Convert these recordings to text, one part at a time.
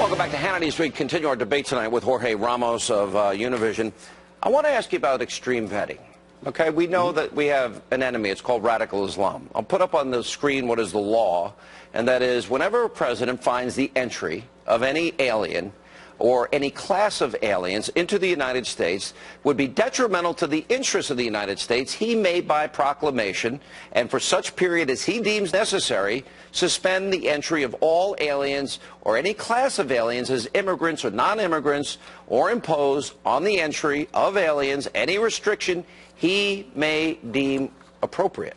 Welcome back to Hannity as we continue our debate tonight with Jorge Ramos of Univision. I want to ask you about extreme vetting. Okay, we know that we have an enemy. It's called radical Islam. I'll put up on the screen what is the law, and that is whenever a president finds the entry of any alien or any class of aliens into the United States would be detrimental to the interests of the United States, he may, by proclamation, and for such period as he deems necessary, suspend the entry of all aliens or any class of aliens as immigrants or non-immigrants, or impose on the entry of aliens any restriction he may deem appropriate.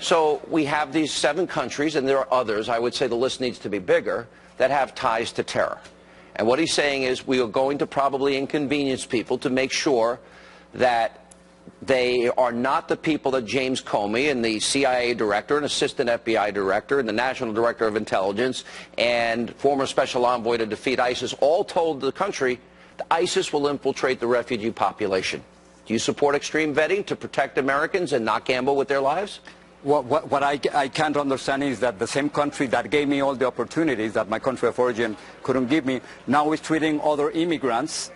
So we have these 7 countries, and there are others, I would say the list needs to be bigger, that have ties to terror. And what he's saying is we are going to probably inconvenience people to make sure that they are not the people that James Comey and the CIA director and assistant FBI director and the national director of intelligence and former special envoy to defeat ISIS all told the country that ISIS will infiltrate the refugee population. Do you support extreme vetting to protect Americans and not gamble with their lives? What I can't understand is that the same country that gave me all the opportunities that my country of origin couldn't give me, now is treating other immigrants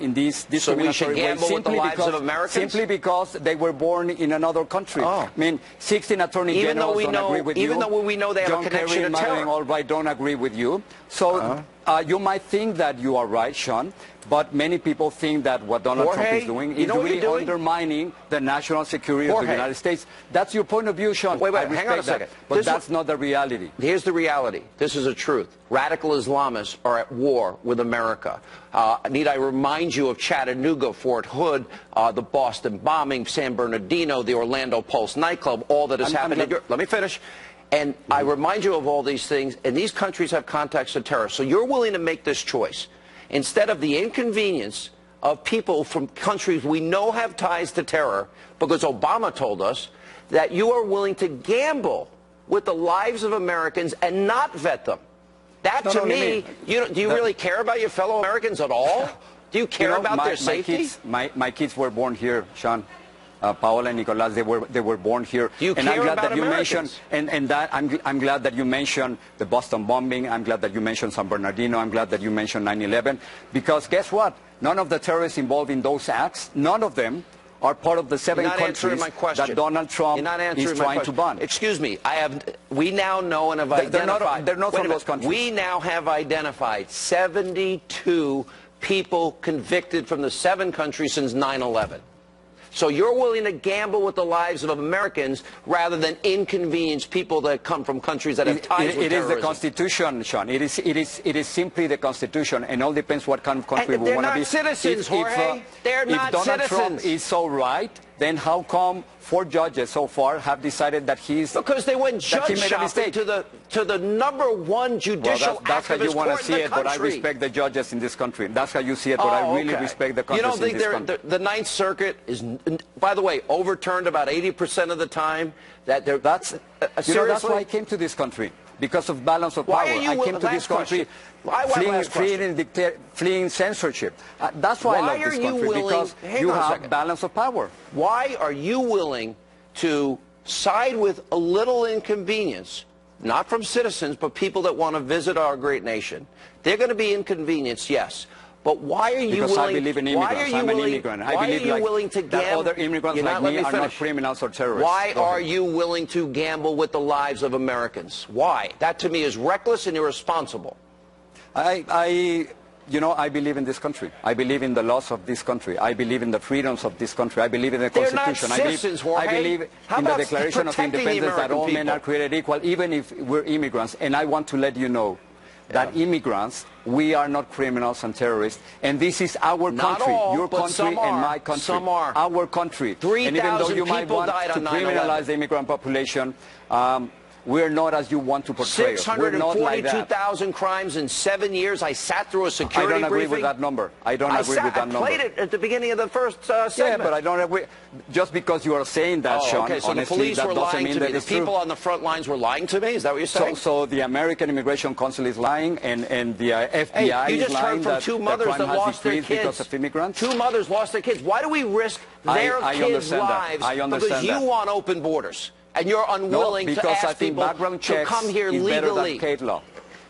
in these discriminatory ways simply because they were born in another country. I mean, 16 attorney generals don't agree with you. Even though we know they have a connection to terror. All right, don't agree with you. So you might think that you are right, Sean, but many people think that what Donald Trump is doing is really undermining the national security of the United States. That's your point of view, Sean. Wait, hang on a second. But that's not the reality. Here's the reality. This is a truth. Radical Islamists are at war with America. Need I remind you of Chattanooga, Fort Hood, the Boston bombing, San Bernardino, the Orlando Pulse nightclub, all that has happened. Let me finish. And I remind you of all these things, and these countries have contacts to terror. So you're willing to make this choice. Instead of the inconvenience of people from countries we know have ties to terror, because Obama told us that you are willing to gamble with the lives of Americans and not vet them. That, to me, do you really care about your fellow Americans at all? Do you care about their safety? My kids were born here, Sean. Paola and Nicolas, they were born here. Do you care about Americans? I'm glad that you mentioned the Boston bombing. I'm glad that you mentioned San Bernardino. I'm glad that you mentioned 9/11. Because guess what? None of the terrorists involved in those acts, none of them are part of the 7 countries that Donald Trump is trying to ban. Excuse me. We now know and have identified. They're not from those countries. We now have identified 72 people convicted from the 7 countries since 9/11. So you're willing to gamble with the lives of Americans rather than inconvenience people that come from countries that have ties with terrorism. It is the Constitution, Sean. It is simply the Constitution, and all depends what kind of country we want to be. They're not citizens, Jorge. They're not citizens. If Donald Trump is so right, then how come 4 judges so far have decided that he's because they went judge shopping to the #1 judicial that's how you want to see it, but I respect the judges in this country. That's how you see it, but I really respect the countries in this country. The Ninth Circuit is, by the way, overturned about 80% of the time. That's why I came to this country. Because of balance of power. I came to this country fleeing censorship. That's why I love this country, because you have balance of power. Why are you willing to side with a little inconvenience, not from citizens, but people that want to visit our great nation? They're going to be inconvenienced, yes. But why are you willing? Because I believe in immigrants. I'm an immigrant. I believe that other immigrants like me are not criminals or terrorists. Why are you willing to gamble with the lives of Americans? Why? That to me is reckless and irresponsible. I believe in this country. I believe in the laws of this country. I believe in the freedoms of this country. I believe in the Constitution. They're not citizens, Jorge. I believe in the Declaration of Independence that all men are created equal, even if we're immigrants. And I want to let you know that immigrants, we are not criminals and terrorists, and this is our country, your country and my country, some are. Our country. 3,000 and even though you might want to criminalize the immigrant population, we're not as you want to portray us. We're not like that. 642,000 crimes in 7 years. I sat through a security briefing. I don't agree with that number. I don't agree with that number. I played it at the beginning of the first segment. Yeah, but I don't agree. Just because you are saying that, Sean, okay, so honestly, the police were lying to me. The people true. on the front lines were lying to me? Is that what you're saying? So the American Immigration Council is lying, and the FBI is lying that two mothers that lost their kids because of immigrants? 2 mothers lost their kids. Why do we risk their kids' lives because you want open borders? And you're unwilling to ask people to come here legally. Better than Kate law.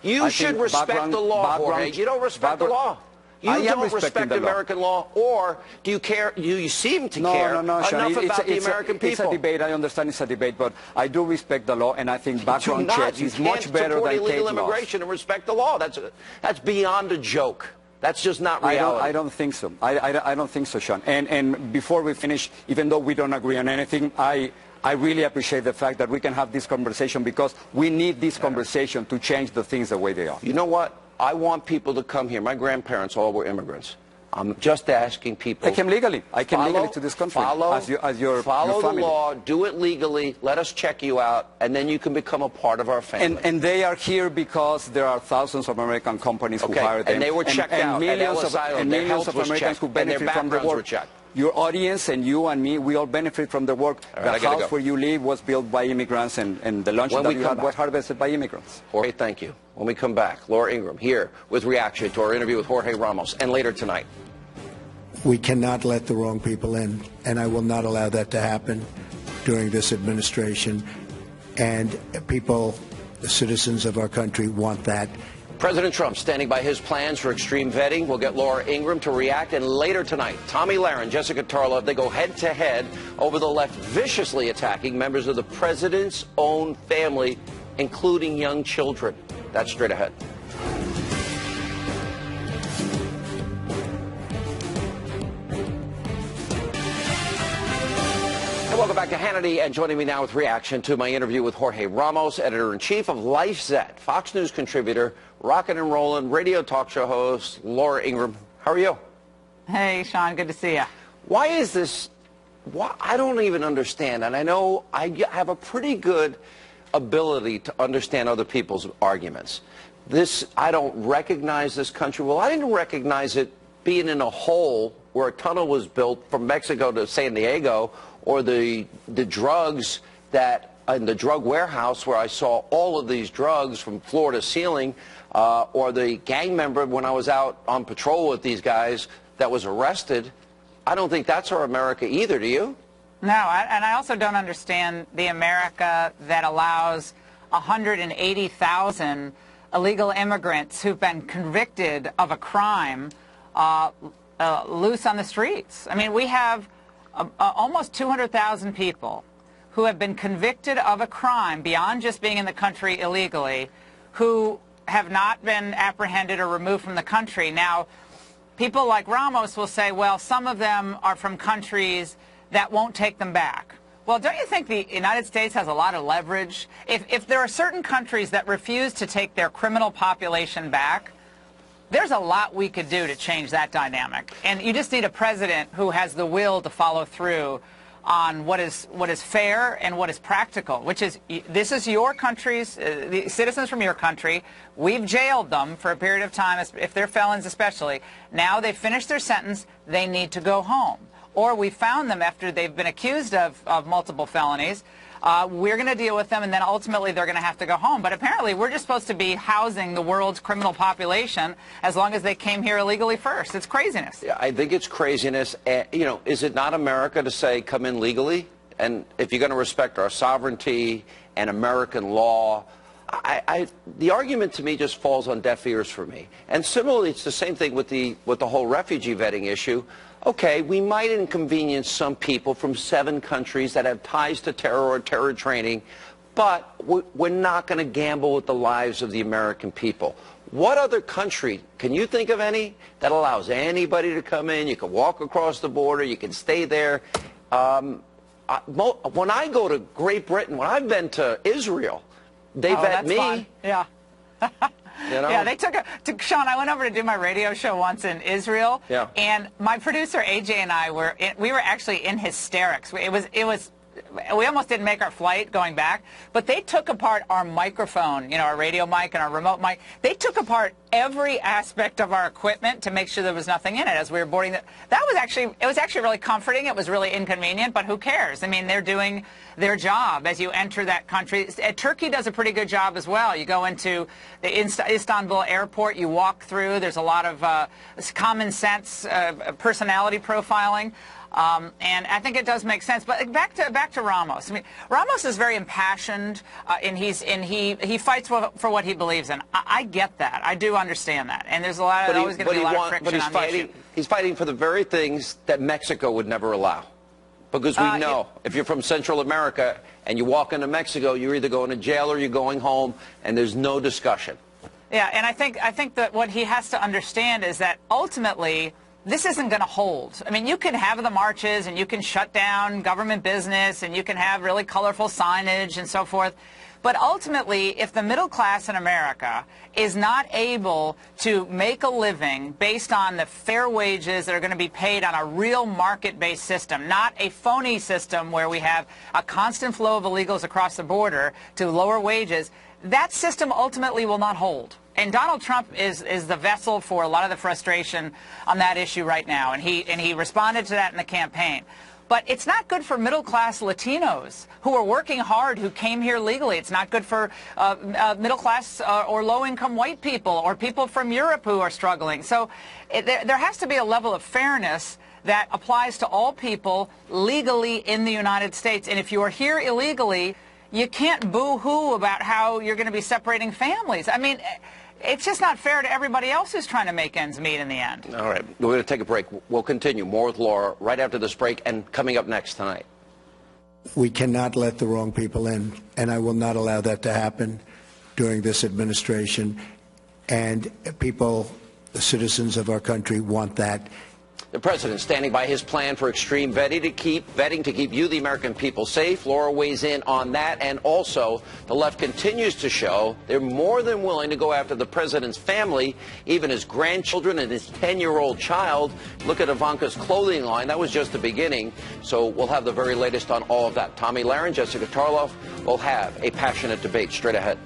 You should respect the law, Jorge. You don't respect the law. You don't respect American law, or do you care? You seem to care enough about the American people. It's a debate. I understand it's a debate, but I do respect the law, and I think background checks is much better than illegal immigration and respect the law. That's beyond a joke. That's just not reality. I don't think so. I don't think so, Sean. And before we finish, even though we don't agree on anything, I really appreciate the fact that we can have this conversation, because we need this conversation to change the things the way they are. You know what? I want people to come here. My grandparents all were immigrants. I'm just asking people. I came legally. I came legally to this country. Follow the law. Do it legally. Let us check you out, and then you can become a part of our family. And they are here because there are thousands of American companies who hire them. And they were checked out. And millions of Americans who benefit from the work. Your audience and you and me, we all benefit from the work. The house where you live was built by immigrants, and the lunch that you had was harvested by immigrants. Jorge, thank you. When we come back, Laura Ingraham here with reaction to our interview with Jorge Ramos, and later tonight. We cannot let the wrong people in, and I will not allow that to happen during this administration. And people, the citizens of our country, want that. President Trump standing by his plans for extreme vetting. We'll get Laura Ingraham to react. And later tonight, Tommy Lahren, Jessica Tarlov, they go head-to-head over the left, viciously attacking members of the president's own family, including young children. That's straight ahead. Welcome back to Hannity, and joining me now with reaction to my interview with Jorge Ramos, editor-in-chief of LifeZette, Fox News contributor, Rockin' and Rollin' radio talk show host, Laura Ingraham. How are you? Hey, Sean, good to see you. Why is this? I don't even understand, and I know I have a pretty good ability to understand other people's arguments. I don't recognize this country. Well, I didn't recognize it being in a hole where a tunnel was built from Mexico to San Diego, or the drugs that in the drug warehouse where I saw all of these drugs from floor to ceiling, or the gang member when I was out on patrol with these guys that was arrested. I don't think that's our America either, do you? No, and I also don't understand the America that allows 180,000 illegal immigrants who've been convicted of a crime loose on the streets. I mean, we have almost 200,000 people who have been convicted of a crime beyond just being in the country illegally, who have not been apprehended or removed from the country. Now, people like Ramos will say, well, some of them are from countries that won't take them back. Well, don't you think the United States has a lot of leverage? If there are certain countries that refuse to take their criminal population back, there's a lot we could do to change that dynamic. And you just need a president who has the will to follow through on what is fair and what is practical, which is, this is your country's, the citizens from your country. We've jailed them for a period of time, if they're felons especially. Now they've finished their sentence, they need to go home. Or we found them after they've been accused of multiple felonies. We're going to deal with them, and then ultimately they're going to have to go home. But apparently we're just supposed to be housing the world's criminal population as long as they came here illegally first. It's craziness. Yeah, I think it's craziness. You know, is it not America to say come in legally? And if you're going to respect our sovereignty and American law, the argument to me just falls on deaf ears for me. And similarly, it's the same thing with the whole refugee vetting issue. Okay, we might inconvenience some people from 7 countries that have ties to terror or terror training, but we're not going to gamble with the lives of the American people. What other country, can you think of any, that allows anybody to come in? You can walk across the border, you can stay there. When I go to Great Britain, when I've been to Israel, they vet me. Fun. Yeah. You know? Yeah, they Sean, I went over to do my radio show once in Israel, and my producer AJ and I we were actually in hysterics. We almost didn't make our flight going back, but they took apart our microphone, you know, our radio mic and our remote mic. They took apart every aspect of our equipment to make sure there was nothing in it as we were boarding. It was actually really comforting. It was really inconvenient, but who cares? I mean, they're doing their job as you enter that country. Turkey does a pretty good job as well. You go into the Istanbul airport, you walk through. There's a lot of common sense personality profiling. And I think it does make sense. But back to to Ramos. I mean, Ramos is very impassioned, and he fights for what he believes in. I get that. I do understand that. And there's always going to be a lot of friction on the issue. He's fighting for the very things that Mexico would never allow. Because we know if you're from Central America and you walk into Mexico, you're either going to jail or you're going home, and there's no discussion. Yeah, and I think that what he has to understand is that ultimately this isn't going to hold. I mean, you can have the marches and you can shut down government business and you can have really colorful signage and so forth. But ultimately, if the middle class in America is not able to make a living based on the fair wages that are going to be paid on a real market-based system, not a phony system where we have a constant flow of illegals across the border to lower wages, that system ultimately will not hold. And Donald Trump is the vessel for a lot of the frustration on that issue right now, and he responded to that in the campaign. But it's not good for middle-class Latinos who are working hard, who came here legally. It's not good for middle-class or low-income white people or people from Europe who are struggling. So there has to be a level of fairness that applies to all people legally in the United States. And if you are here illegally, you can't boo-hoo about how you're going to be separating families. I mean, it's just not fair to everybody else who's trying to make ends meet in the end. All right. We're going to take a break. We'll continue more with Laura right after this break and coming up next tonight. We cannot let the wrong people in, and I will not allow that to happen during this administration. And people, the citizens of our country, want that. The president standing by his plan for extreme vetting to keep you, the American people, safe. Laura weighs in on that, and also the left continues to show they're more than willing to go after the president's family, even his grandchildren and his 10-year-old child. Look at Ivanka's clothing line. That was just the beginning. So we'll have the very latest on all of that. Tommy Lahren, Jessica Tarloff will have a passionate debate straight ahead.